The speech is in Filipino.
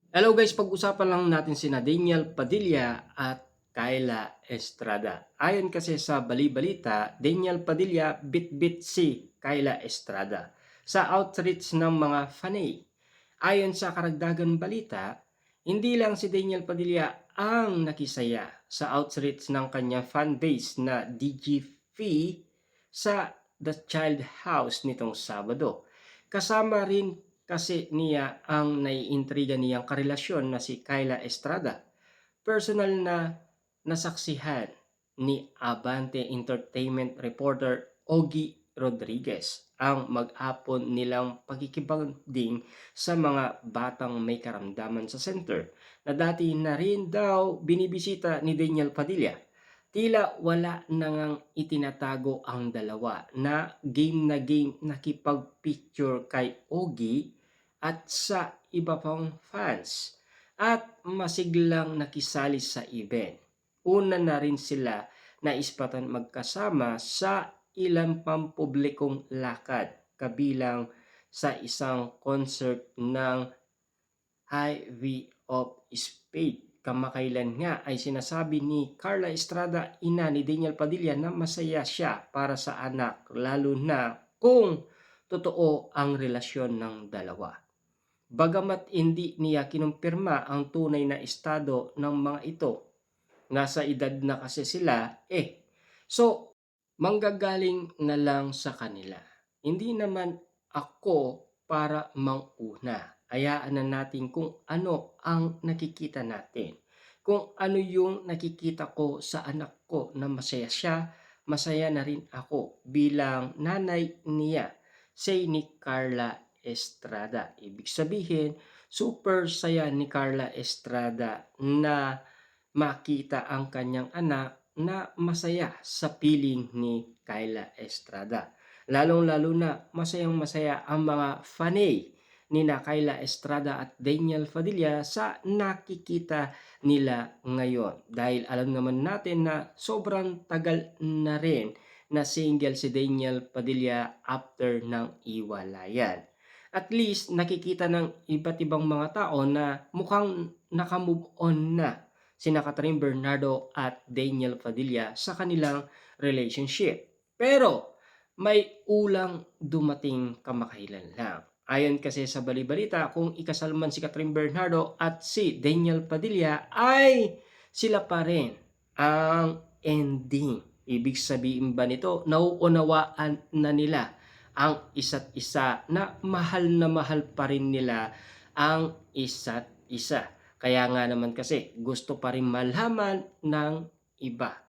Hello guys, pag-usapan lang natin sina Daniel Padilla at Kyla Estrada. Ayon kasi sa bali-balita, Daniel Padilla bit-bit si Kyla Estrada sa outreach ng mga fanay. Ayon sa karagdagan balita, hindi lang si Daniel Padilla ang nakisaya sa outreach ng kanya fanbase na DGV sa The Child House nitong Sabado. Kasama rin kasi niya ang naiintriga niyang karelasyon na si Kyla Estrada. Personal na nasaksihan ni Abante Entertainment reporter Ogie Rodriguez ang mag-apon nilang pagkikibanding sa mga batang may karamdaman sa center na dati na rin daw binibisita ni Daniel Padilla. Tila wala nang itinatago ang dalawa na game nakipag-picture kay Ogie at sa iba pang fans at masiglang nakisali sa event. Una na rin sila naispatan magkasama sa ilang pampublikong lakad kabilang sa isang concert ng Highway of Speed. Kamakailan nga ay sinasabi ni Carla Estrada, ina ni Daniel Padilla, na masaya siya para sa anak, lalo na kung totoo ang relasyon ng dalawa. Bagamat hindi niya kinumpirma ang tunay na estado ng mga ito, nasa edad na kasi sila so manggagaling na lang sa kanila. Hindi naman ako para manguna. Hayaan na natin kung ano ang nakikita natin. Kung ano yung nakikita ko sa anak ko na masaya siya, masaya na rin ako bilang nanay niya, say ni Carla Estrada. Ibig sabihin, super saya ni Carla Estrada na makita ang kanyang anak na masaya sa piling ni Kyla Estrada. Lalong-lalo na masayang-masaya ang mga fanay ni na Kyla Estrada at Daniel Padilla sa nakikita nila ngayon. Dahil alam naman natin na sobrang tagal na rin na single si Daniel Padilla after ng iwalayan. At least nakikita ng iba't ibang mga tao na mukhang nakamove on na sina Catherine Bernardo at Daniel Padilla sa kanilang relationship. Pero may ulang dumating kamakailan lang. Ayon kasi sa balibalita, kung ikasal man si Catherine Bernardo at si Daniel Padilla ay sila pa rin ang ending. Ibig sabihin ba nito, nauunawaan na nila ang isa't isa na mahal pa rin nila ang isa't isa. Kaya nga naman kasi gusto pa rin malaman ng iba